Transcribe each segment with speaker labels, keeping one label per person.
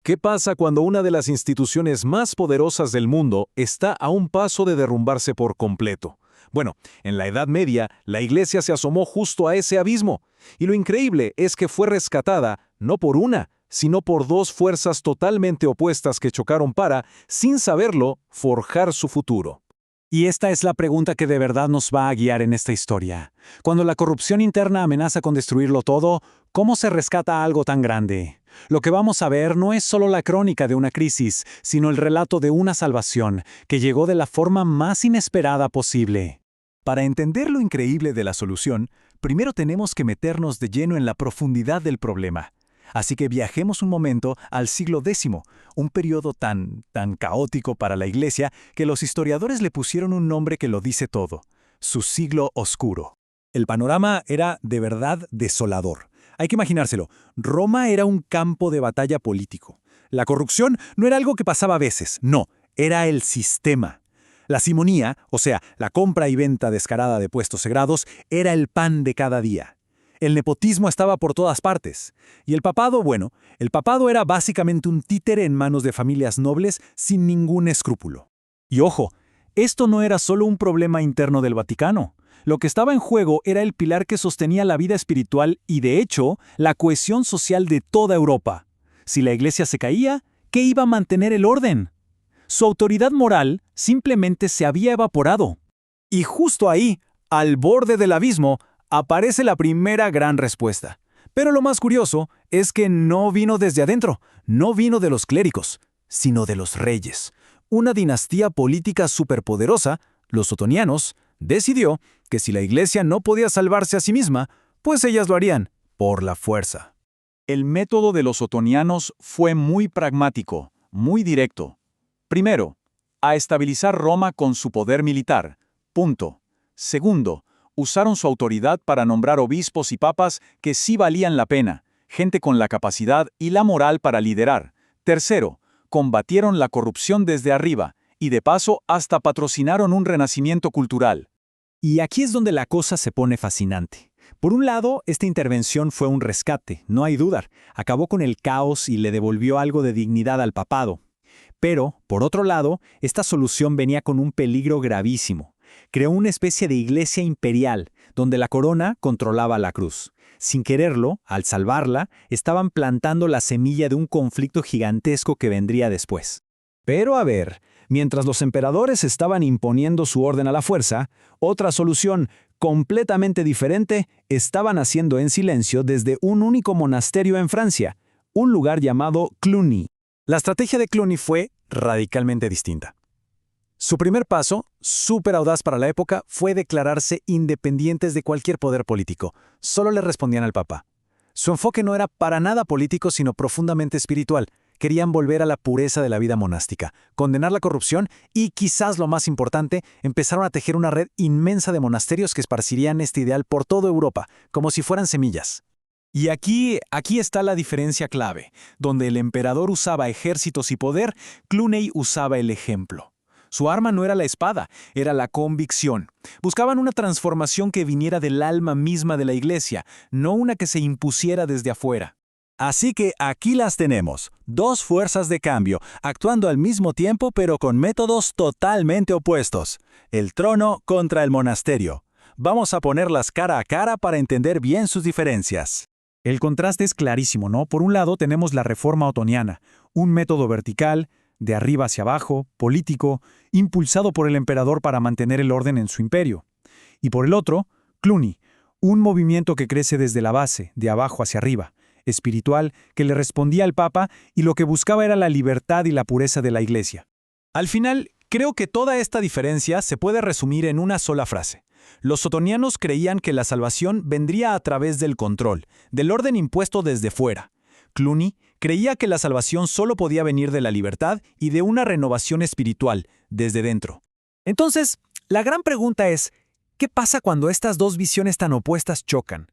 Speaker 1: ¿Qué pasa cuando una de las instituciones más poderosas del mundo está a un paso de derrumbarse por completo? Bueno, en la Edad Media, la Iglesia se asomó justo a ese abismo, y lo increíble es que fue rescatada no por una, sino por dos fuerzas totalmente opuestas que chocaron para, sin saberlo, forjar su futuro.
Speaker 2: Y esta es la pregunta que de verdad nos va a guiar en esta historia. Cuando la corrupción interna amenaza con destruirlo todo, ¿cómo se rescata algo tan grande? Lo que vamos a ver no es solo la crónica de una crisis, sino el relato de una salvación que llegó de la forma más inesperada posible.
Speaker 3: Para entender lo increíble de la solución, primero tenemos que meternos de lleno en la profundidad del problema. Así que viajemos un momento al siglo X, un periodo tan caótico para la Iglesia que los historiadores le pusieron un nombre que lo dice todo: su siglo oscuro. El panorama era de verdad desolador. Hay que imaginárselo. Roma era un campo de batalla político. La corrupción no era algo que pasaba a veces, no, era el sistema. La simonía, o sea, la compra y venta descarada de puestos sagrados, era el pan de cada día. El nepotismo estaba por todas partes. Y el papado, bueno, el papado era básicamente un títere en manos de familias nobles sin ningún escrúpulo. Y ojo, esto no era solo un problema interno del Vaticano. Lo que estaba en juego era el pilar que sostenía la vida espiritual y, de hecho, la cohesión social de toda Europa. Si la Iglesia se caía, ¿qué iba a mantener el orden? Su autoridad moral simplemente se había evaporado. Y justo ahí, al borde del abismo, aparece la primera gran respuesta. Pero lo más curioso es que no vino desde adentro, no vino de los clérigos, sino de los reyes. Una dinastía política superpoderosa, los otonianos, decidió que si la Iglesia no podía salvarse a sí misma, pues ellas lo harían, por la fuerza. El método de los otonianos fue muy pragmático, muy directo. Primero, a estabilizar Roma con su poder militar. Punto. Segundo, usaron su autoridad para nombrar obispos y papas que sí valían la pena, gente con la capacidad y la moral para liderar. Tercero, combatieron la corrupción desde arriba y de paso hasta patrocinaron un renacimiento cultural. Y aquí es donde la cosa se pone fascinante. Por un lado, esta intervención fue un rescate, no hay duda. Acabó con el caos y le devolvió algo de dignidad al papado. Pero, por otro lado, esta solución venía con un peligro gravísimo. Creó una especie de iglesia imperial, donde la corona controlaba la cruz. Sin quererlo, al salvarla, estaban plantando la semilla de un conflicto gigantesco que vendría después. Pero a ver, mientras los emperadores estaban imponiendo su orden a la fuerza, otra solución completamente diferente estaban haciendo en silencio desde un único monasterio en Francia, un lugar llamado Cluny. La estrategia de Cluny fue radicalmente distinta. Su primer paso, súper audaz para la época, fue declararse independientes de cualquier poder político. Solo le respondían al Papa. Su enfoque no era para nada político, sino profundamente espiritual. Querían volver a la pureza de la vida monástica, condenar la corrupción y, quizás lo más importante, empezaron a tejer una red inmensa de monasterios que esparcirían este ideal por toda Europa, como si fueran semillas. Y aquí está la diferencia clave. Donde el emperador usaba ejércitos y poder, Cluny usaba el ejemplo. Su arma no era la espada, era la convicción. Buscaban una transformación que viniera del alma misma de la Iglesia, no una que se impusiera desde afuera. Así que aquí las tenemos, dos fuerzas de cambio, actuando al mismo tiempo pero con métodos totalmente opuestos. El trono contra el monasterio. Vamos a ponerlas cara a cara para entender bien sus diferencias. El contraste es clarísimo, ¿no? Por un lado tenemos la reforma otoniana, un método vertical, de arriba hacia abajo, político, impulsado por el emperador para mantener el orden en su imperio. Y por el otro, Cluny, un movimiento que crece desde la base, de abajo hacia arriba, espiritual, que le respondía al Papa y lo que buscaba era la libertad y la pureza de la Iglesia. Al final, creo que toda esta diferencia se puede resumir en una sola frase. Los otonianos creían que la salvación vendría a través del control, del orden impuesto desde fuera. Cluny creía que la salvación solo podía venir de la libertad y de una renovación espiritual, desde dentro. Entonces, la gran pregunta es, ¿qué pasa cuando estas dos visiones tan opuestas chocan?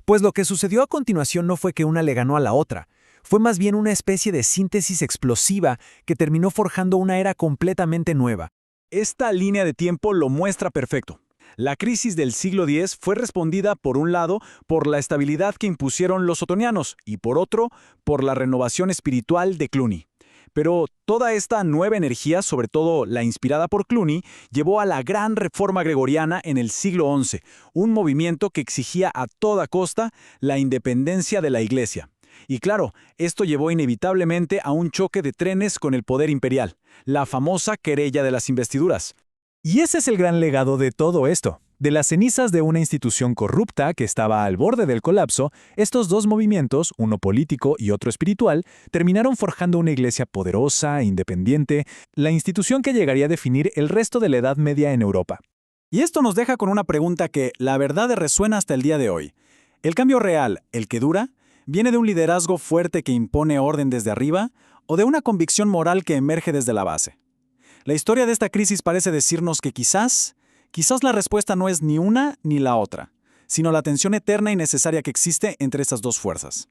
Speaker 3: Pues lo que sucedió a continuación no fue que una le ganó a la otra, fue más bien una especie de síntesis explosiva que terminó forjando una era completamente nueva. Esta línea de tiempo lo muestra perfecto.
Speaker 1: La crisis del siglo X fue respondida, por un lado, por la estabilidad que impusieron los otonianos y, por otro, por la renovación espiritual de Cluny. Pero toda esta nueva energía, sobre todo la inspirada por Cluny, llevó a la gran reforma gregoriana en el siglo XI, un movimiento que exigía a toda costa la independencia de la Iglesia. Y claro, esto llevó inevitablemente a un choque de trenes con el poder imperial, la famosa querella de las investiduras.
Speaker 3: Y ese es el gran legado de todo esto. De las cenizas de una institución corrupta que estaba al borde del colapso, estos dos movimientos, uno político y otro espiritual, terminaron forjando una iglesia poderosa e independiente, la institución que llegaría a definir el resto de la Edad Media en Europa.
Speaker 2: Y esto nos deja con una pregunta que, la verdad, resuena hasta el día de hoy. ¿El cambio real, el que dura, viene de un liderazgo fuerte que impone orden desde arriba o de una convicción moral que emerge desde la base? La historia de esta crisis parece decirnos que quizás la respuesta no es ni una ni la otra, sino la tensión eterna y necesaria que existe entre estas dos fuerzas.